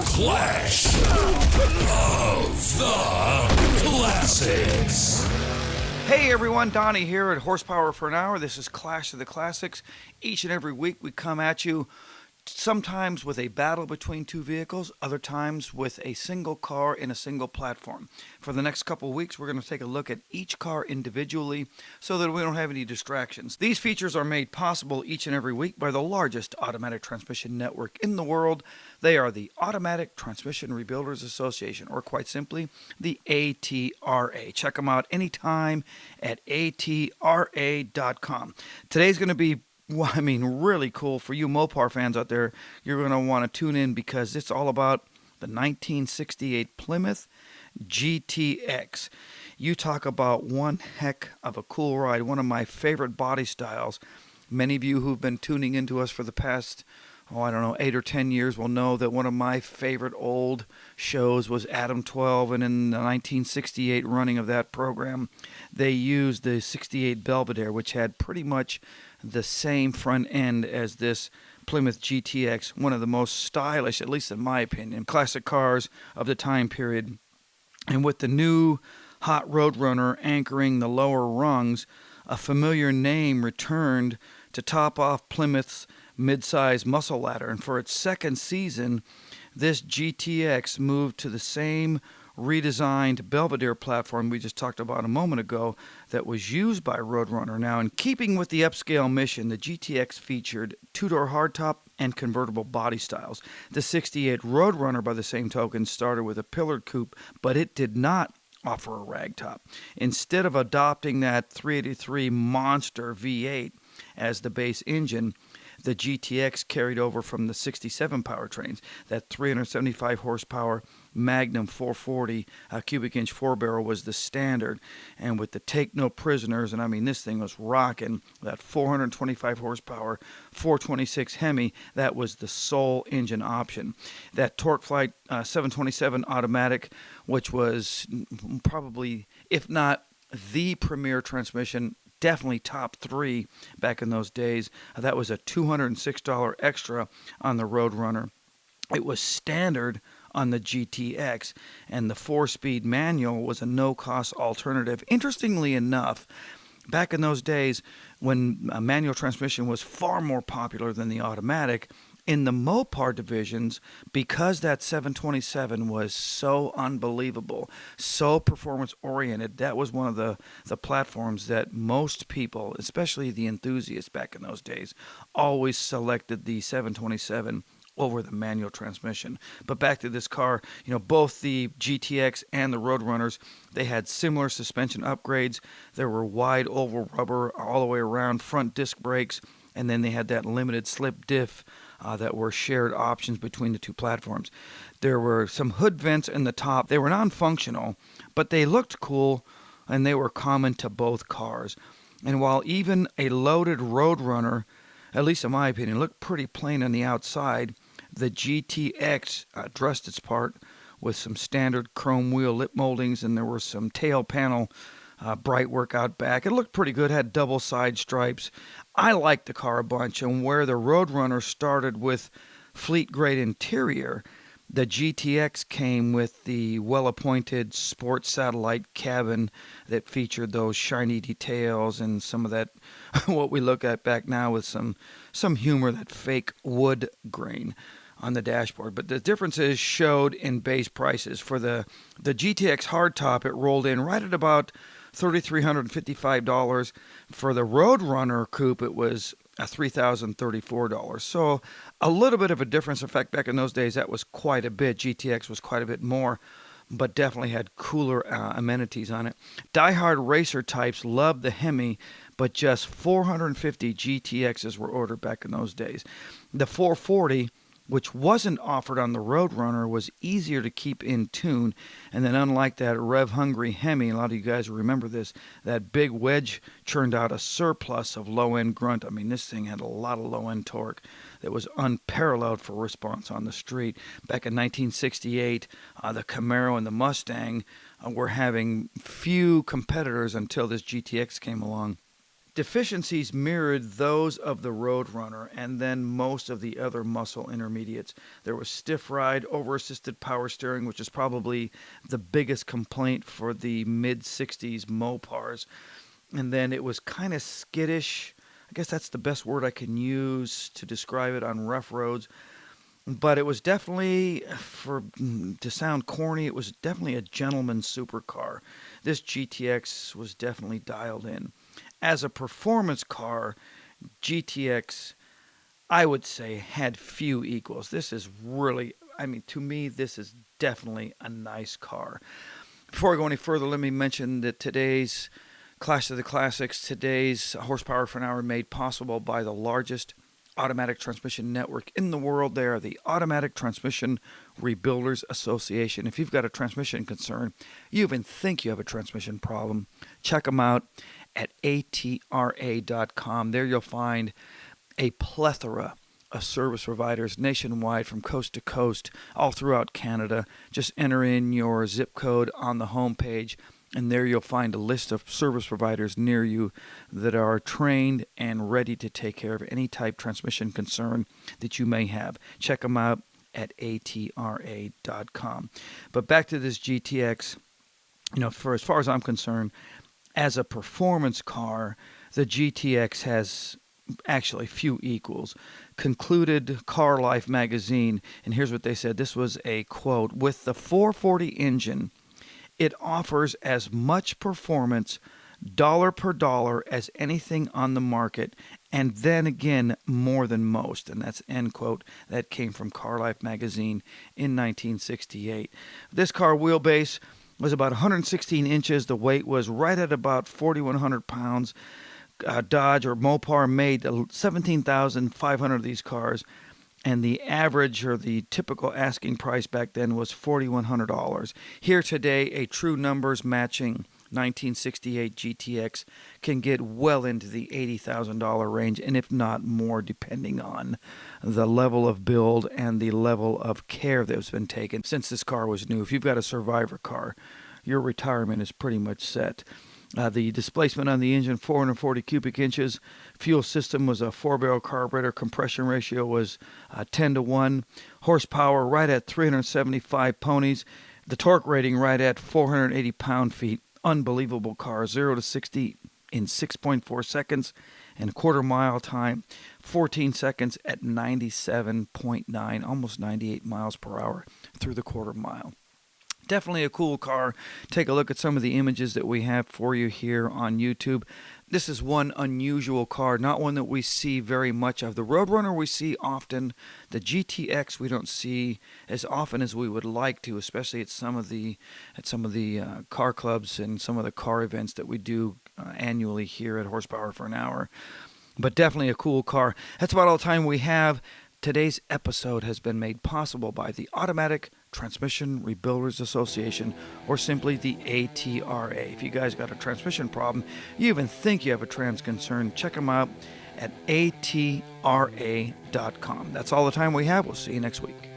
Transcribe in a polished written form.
Clash of the Classics. Hey everyone, Donnie here at Horsepower for an Hour. This is Clash of the Classics. Each and every week we come at you sometimes with a battle between two vehicles, other times with a single car in a single platform. For the next couple of weeks, we're going to take a look at each car individually so that we don't have any distractions. These features are made possible each and every week by the largest automatic transmission network in the world. They are the Automatic Transmission Rebuilders Association, or quite simply, the ATRA. Check them out anytime at atra.com. Today's going to be really cool for you Mopar fans out there. You're going to want to tune in because it's all about the 1968 Plymouth GTX. You talk about one heck of a cool ride, one of my favorite body styles. Many of you who've been tuning into us for the past 8 or 10 years will know that one of my favorite old shows was Adam 12, and in the 1968 running of that program, they used the 68 Belvedere, which had pretty much the same front end as this Plymouth GTX, one of the most stylish, at least in my opinion, classic cars of the time period. And with the new hot Roadrunner anchoring the lower rungs, a familiar name returned to top off Plymouth's mid-size muscle ladder. And for its second season, this GTX moved to the same redesigned Belvedere platform we just talked about a moment ago that was used by Roadrunner. Now, in keeping with the upscale mission, the GTX featured two-door hardtop and convertible body styles. The 68 Roadrunner, by the same token, started with a pillared coupe, but it did not offer a ragtop. Instead of adopting that 383 monster V8 as the base engine, the GTX carried over from the 67 powertrains. That 375 horsepower Magnum 440 cubic inch four-barrel was the standard. And with the Take No Prisoners, and I mean this thing was rocking, that 425 horsepower 426 Hemi, that was the sole engine option. That Torque Flight 727 automatic, which was probably, if not the premier transmission, definitely top three back in those days. That was a $206 extra on the Roadrunner. It was standard on the GTX, and the 4-speed manual was a no-cost alternative. Interestingly enough, back in those days when a manual transmission was far more popular than the automatic, in the Mopar divisions, because that 727 was so unbelievable, so performance-oriented, that was one of the platforms that most people, especially the enthusiasts back in those days, always selected the 727 over the manual transmission. But back to this car, both the GTX and the Roadrunners, they had similar suspension upgrades. There were wide oval rubber all the way around, front disc brakes, and then they had that limited slip diff that were shared options between the two platforms. There were some hood vents in the top. They were non-functional, but they looked cool, and they were common to both cars. And while even a loaded Roadrunner, at least in my opinion, looked pretty plain on the outside, the GTX dressed its part with some standard chrome wheel lip moldings, and there were some tail panel bright work out back. It looked pretty good, had double side stripes. I liked the car a bunch, and where the Roadrunner started with fleet grade interior, the GTX came with the well-appointed sports satellite cabin that featured those shiny details and some of that, what we look at back now with some humor, that fake wood grain on the dashboard. But the differences showed in base prices. For the GTX hardtop, it rolled in right at about $3,355. For the Roadrunner coupe, it was $3,034. So a little bit of a difference. In fact, back in those days, that was quite a bit. GTX was quite a bit more, but definitely had cooler amenities on it. Die-hard racer types loved the Hemi, but just 450 GTXs were ordered back in those days. The 440, which wasn't offered on the Roadrunner, was easier to keep in tune. And then unlike that rev-hungry Hemi, a lot of you guys will remember this, that big wedge churned out a surplus of low-end grunt. I mean, this thing had a lot of low-end torque that was unparalleled for response on the street. Back in 1968, the Camaro and the Mustang were having few competitors until this GTX came along. Deficiencies mirrored those of the Roadrunner and then most of the other muscle intermediates. There was stiff ride, over-assisted power steering, which is probably the biggest complaint for the mid-60s Mopars. And then it was kind of skittish. I guess that's the best word I can use to describe it on rough roads. But it was definitely, to sound corny, it was definitely a gentleman's supercar. This GTX was definitely dialed in. As a performance car, GTX, I would say, had few equals. This is really, to me, this is definitely a nice car. Before I go any further, let me mention that today's Clash of the Classics, today's horsepower for an hour made possible by the largest automatic transmission network in the world. They are the Automatic Transmission Rebuilders Association. If you've got a transmission concern, you even think you have a transmission problem, check them out at atra.com. There you'll find a plethora of service providers nationwide from coast to coast, all throughout Canada. Just enter in your zip code on the homepage, and there you'll find a list of service providers near you that are trained and ready to take care of any type transmission concern that you may have. Check them out at atra.com. But back to this GTX, for as far as I'm concerned, as a performance car, the GTX has actually few equals. Concluded Car Life magazine, and here's what they said. This was a quote: "With the 440 engine, it offers as much performance dollar per dollar as anything on the market, and then again more than most." And that's end quote. That came from Car Life magazine in 1968. This car wheelbase was about 116 inches. The weight was right at about 4,100 pounds. Dodge or Mopar made 17,500 of these cars, and the average or the typical asking price back then was $4,100. Here today, a true numbers matching 1968 GTX can get well into the $80,000 range, and if not more, depending on the level of build and the level of care that's been taken since this car was new. If you've got a Survivor car, your retirement is pretty much set. The displacement on the engine, 440 cubic inches. Fuel system was a 4-barrel carburetor. Compression ratio was 10-1. Horsepower right at 375 ponies. The torque rating right at 480 pound-feet. Unbelievable car. 0 to 60 in 6.4 seconds. And quarter mile time, 14 seconds at 97.9, almost 98 miles per hour through the quarter mile. Definitely a cool car. Take a look at some of the images that we have for you here on YouTube. This is one unusual car, not one that we see very much of. The Roadrunner we see often. The GTX we don't see as often as we would like to, especially at some of the car clubs and some of the car events that we do annually here at Horsepower for an Hour. But definitely a cool car. That's about all the time we have. Today's episode has been made possible by the Automatic Transmission Rebuilders Association, or simply the ATRA. If you guys got a transmission problem, you even think you have a trans concern, check them out at atra.com. That's all the time we have. We'll see you next week.